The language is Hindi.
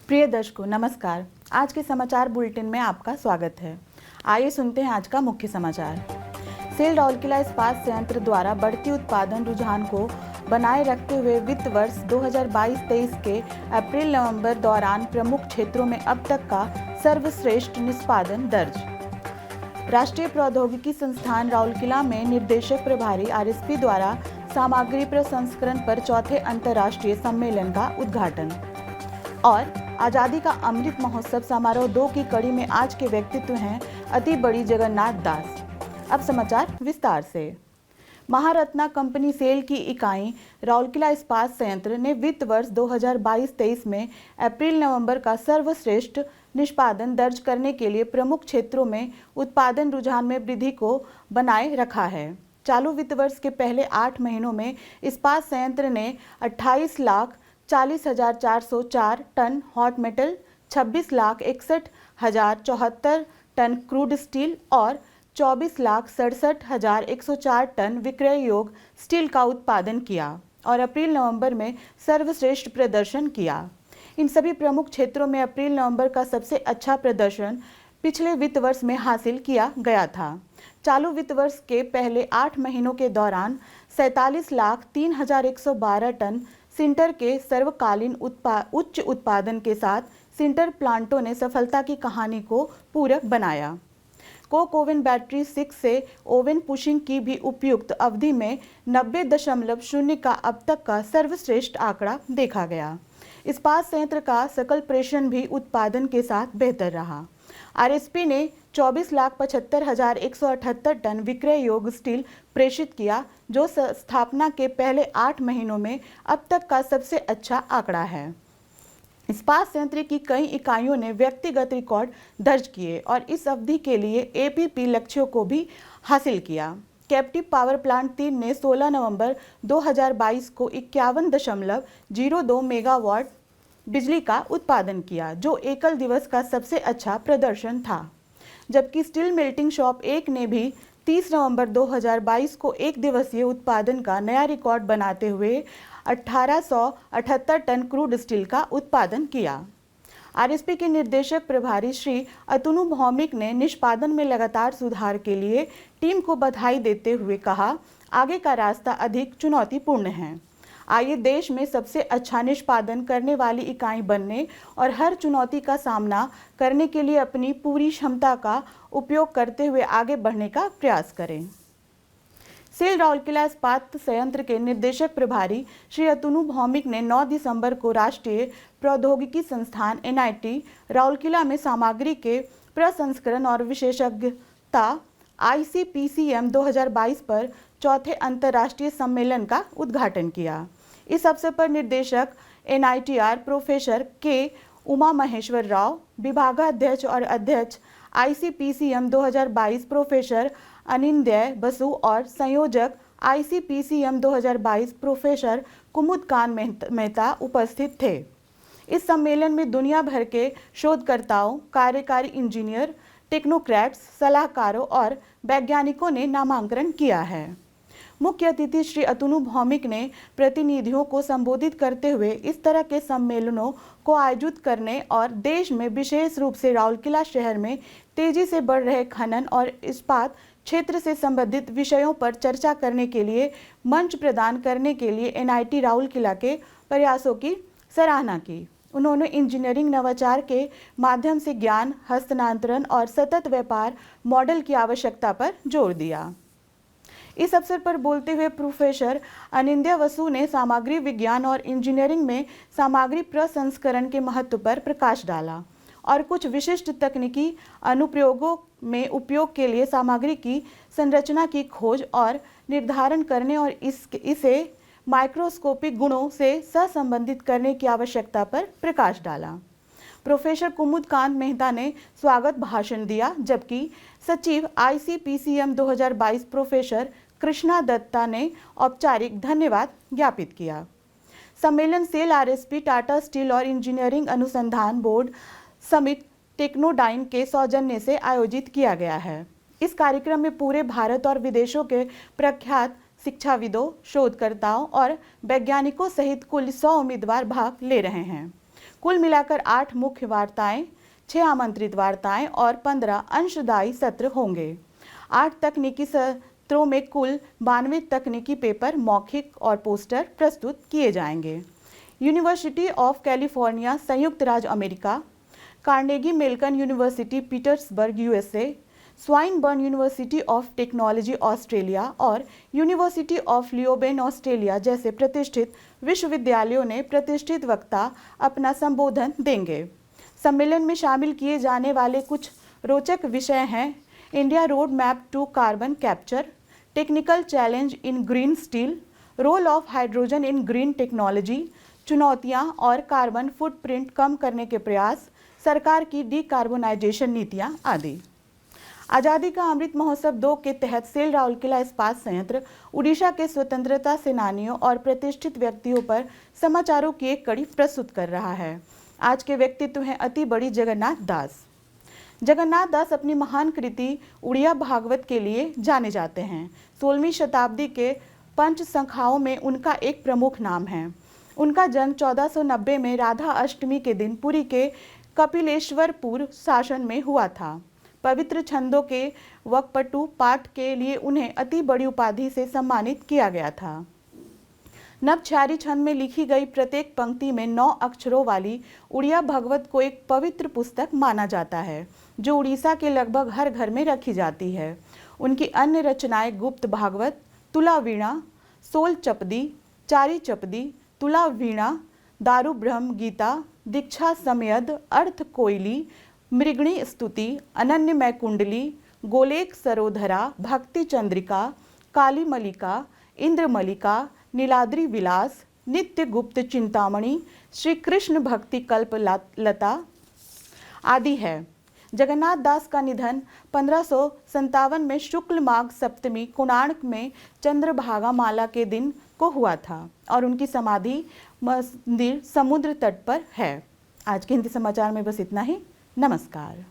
प्रिय दर्शकों नमस्कार। आज के समाचार बुलेटिन में आपका स्वागत है। आइए सुनते हैं आज का मुख्य समाचार। सेल राउरकेला इस्पात संयंत्र द्वारा बढ़ती उत्पादन रुझान को बनाए रखते हुए वित्त वर्ष 2022-23 के अप्रैल-नवंबर दौरान प्रमुख क्षेत्रों में अब तक का सर्वश्रेष्ठ निष्पादन दर्ज। राष्ट्रीय प्रौद्योगिकी संस्थान राउरकेला में निर्देशक प्रभारी आरएसपी द्वारा सामग्री प्रसंस्करण पर चौथे अंतर्राष्ट्रीय सम्मेलन का उद्घाटन। और आज़ादी का अमृत महोत्सव समारोह 2 की कड़ी में आज के व्यक्तित्व हैं अति बड़ी जगन्नाथ दास। अब समाचार विस्तार से। महारत्ना कंपनी सेल की इकाई राउरकेला इस्पात संयंत्र ने वित्त वर्ष 2022-23 में अप्रैल-नवंबर का सर्वश्रेष्ठ निष्पादन दर्ज करने के लिए प्रमुख क्षेत्रों में उत्पादन रुझान में वृद्धि को बनाए रखा है। चालू वित्त वर्ष के पहले 8 महीनों में इस्पात संयंत्र ने 28,40,404 ton hot metal, 26,61,074 ton crude steel और 24,67,104 टन विक्रय योग्य स्टील का उत्पादन किया और अप्रैल-नवंबर में सर्वश्रेष्ठ प्रदर्शन किया। इन सभी प्रमुख क्षेत्रों में अप्रैल-नवंबर का सबसे अच्छा प्रदर्शन पिछले वित्त वर्ष में हासिल किया गया था। चालू वित्त वर्ष के पहले 8 महीनों के दौरान 47,03,112 टन सिंटर के सर्वकालीन उच्च उत्पादन के साथ सिंटर प्लांटों ने सफलता की कहानी को पूरक बनाया। कोक ओवन बैटरी 6 से ओवन पुशिंग की भी उपयुक्त अवधि में 90.0 का अब तक का सर्वश्रेष्ठ आंकड़ा देखा गया। इस्पात संयंत्र का सकल प्रेषण भी उत्पादन के साथ बेहतर रहा। आरएसपी ने 24,75,178 टन विक्रय योग्य स्टील प्रेषित किया, जो स्थापना के पहले 8 महीनों में अब तक का सबसे अच्छा आंकड़ा है। इस्पात संयंत्र की कई इकाइयों ने व्यक्तिगत रिकॉर्ड दर्ज किए और इस अवधि के लिए एपीपी लक्ष्यों को भी हासिल किया। कैप्टिव पावर प्लांट 3 ने 16 नवंबर 2022 को 51.02 मेगावाट बिजली का उत्पादन किया, जो एकल दिवस का सबसे अच्छा प्रदर्शन था। जबकि स्टील मेल्टिंग शॉप 1 ने भी 30 नवंबर 2022 को एक दिवसीय उत्पादन का नया रिकॉर्ड बनाते हुए 1878 टन क्रूड स्टील का उत्पादन किया। आरएसपी के निर्देशक प्रभारी श्री अतनु भौमिक ने निष्पादन में लगातार सुधार के लिए टीम को बधाई देते हुए कहा, आगे का रास्ता अधिक चुनौतीपूर्ण है। आइए देश में सबसे अच्छा निष्पादन करने वाली इकाई बनने और हर चुनौती का सामना करने के लिए अपनी पूरी क्षमता का उपयोग करते हुए आगे बढ़ने का प्रयास करें। सेल राउरकेला इस्पात संयंत्र के निर्देशक प्रभारी श्री अतनु भौमिक ने 9 दिसंबर को राष्ट्रीय प्रौद्योगिकी संस्थान एनआईटी राउरकेला में सामग्री के प्रसंस्करण और विशेषज्ञता ICPCM 2022 पर चौथे अंतर्राष्ट्रीय सम्मेलन का उद्घाटन किया। इस अवसर पर निदेशक NITR प्रोफेसर के उमा महेश्वर राव, विभागाध्यक्ष और अध्यक्ष ICPCM 2022 प्रोफेसर अनिंदय बसु और संयोजक ICPCM 2022 प्रोफेसर कुमुदकांत मेहता उपस्थित थे। इस सम्मेलन में दुनिया भर के शोधकर्ताओं, कार्यकारी इंजीनियर, टेक्नोक्रेट्स, सलाहकारों और वैज्ञानिकों ने नामांकन किया है। मुख्य अतिथि श्री अतनु भौमिक ने प्रतिनिधियों को संबोधित करते हुए इस तरह के सम्मेलनों को आयोजित करने और देश में विशेष रूप से राउरकेला शहर में तेजी से बढ़ रहे खनन और इस्पात क्षेत्र से संबंधित विषयों पर चर्चा करने के लिए मंच प्रदान करने के लिए एनआईटी राउरकेला के प्रयासों की सराहना की। उन्होंने इंजीनियरिंग नवाचार के माध्यम से ज्ञान हस्तांतरण और सतत व्यापार मॉडल की आवश्यकता पर जोर दिया। इस अवसर पर बोलते हुए प्रोफेसर अनिंदय बसु ने सामग्री विज्ञान और इंजीनियरिंग में सामग्री प्रसंस्करण के महत्व पर प्रकाश डाला और कुछ विशिष्ट तकनीकी अनुप्रयोगों में उपयोग के लिए सामग्री की संरचना की खोज और निर्धारण करने और इसे माइक्रोस्कोपिक गुणों से सहसंबंधित करने की आवश्यकता पर प्रकाश डाला। प्रोफेसर कुमुदकांत मेहता ने स्वागत भाषण दिया, जबकि सचिव ICPCM 2022 प्रोफेसर कृष्णा दत्ता ने औपचारिक धन्यवाद ज्ञापित किया। सम्मेलन सेल आरएसपी, टाटा स्टील और इंजीनियरिंग अनुसंधान बोर्ड समिट टेक्नोडाइन के सौजन्य से आयोजित किया गया है। इस कार्यक्रम में पूरे भारत और विदेशों के प्रख्यात शिक्षाविदों, शोधकर्ताओं और वैज्ञानिकों सहित कुल 100 उम्मीदवार भाग ले रहे हैं। कुल मिलाकर 8 मुख्य वार्ताएं, 6 आमंत्रित वार्ताएं और 15 अंशदायी सत्र होंगे। 8 तकनीकी सत्रों में कुल 92 तकनीकी पेपर, मौखिक और पोस्टर प्रस्तुत किए जाएंगे। यूनिवर्सिटी ऑफ कैलिफोर्निया, संयुक्त राज्य America, Carnegie Mellon University, Petersburg, USA, Swinburne University of Technology, Australia और यूनिवर्सिटी ऑफ लियोबेन, ऑस्ट्रेलिया जैसे प्रतिष्ठित विश्वविद्यालयों ने प्रतिष्ठित वक्ता अपना संबोधन देंगे। सम्मेलन में शामिल किए जाने वाले कुछ रोचक विषय हैं: India road map to carbon capture, technical challenge in green steel, role of hydrogen in green technology, चुनौतियां और कार्बन फुटप्रिंट कम करने के प्रयास, सरकार की डीकार्बोनाइजेशन नीतियां आदि। आज़ादी का अमृत महोत्सव 2 के तहत सेल राउरकेला इस्पात संयंत्र उड़ीसा के स्वतंत्रता सेनानियों और प्रतिष्ठित व्यक्तियों पर समाचारों की एक कड़ी प्रस्तुत कर रहा है। आज के व्यक्तित्व हैं अति बड़ी जगन्नाथ दास। जगन्नाथ दास अपनी महान कृति उड़िया भागवत के लिए जाने जाते हैं। 16वीं शताब्दी के पंच संखाओं में उनका एक प्रमुख नाम है। उनका जन्म 1490 में राधा अष्टमी के दिन पुरी के कपिलेश्वरपुर शासन में हुआ था। पवित्र छंदों के वक्पटु पाठ के लिए उन्हें अति बड़ी उपाधि से सम्मानित किया गया था। नवछारी छंद में लिखी गई प्रत्येक पंक्ति में 9 अक्षरों वाली उड़िया भागवत को एक पवित्र पुस्तक माना जाता है, जो उड़ीसा के लगभग हर घर में रखी जाती है। उनकी अन्य रचनाएं गुप्त भागवत, तुला वीणा, सोल चपदी, चारी चपदी, तुला वीणा, दारु ब्रह्म गीता, दीक्षा समयद, अर्थ कोयली, मृगणी स्तुति, अनन्यमय कुंडली, गोलेक सरोधरा, भक्ति चंद्रिका, काली मलिका, इंद्र मलिका, नीलाद्रि विलास, नित्य गुप्त चिंतामणि, श्री कृष्ण भक्ति कल्प लता आदि है। जगन्नाथ दास का निधन 1557 में शुक्ल माघ सप्तमी कोणार्क में चंद्रभागा माला के दिन को हुआ था और उनकी समाधि मंदिर समुद्र तट पर है। आज के हिंदी समाचार में बस इतना ही। नमस्कार।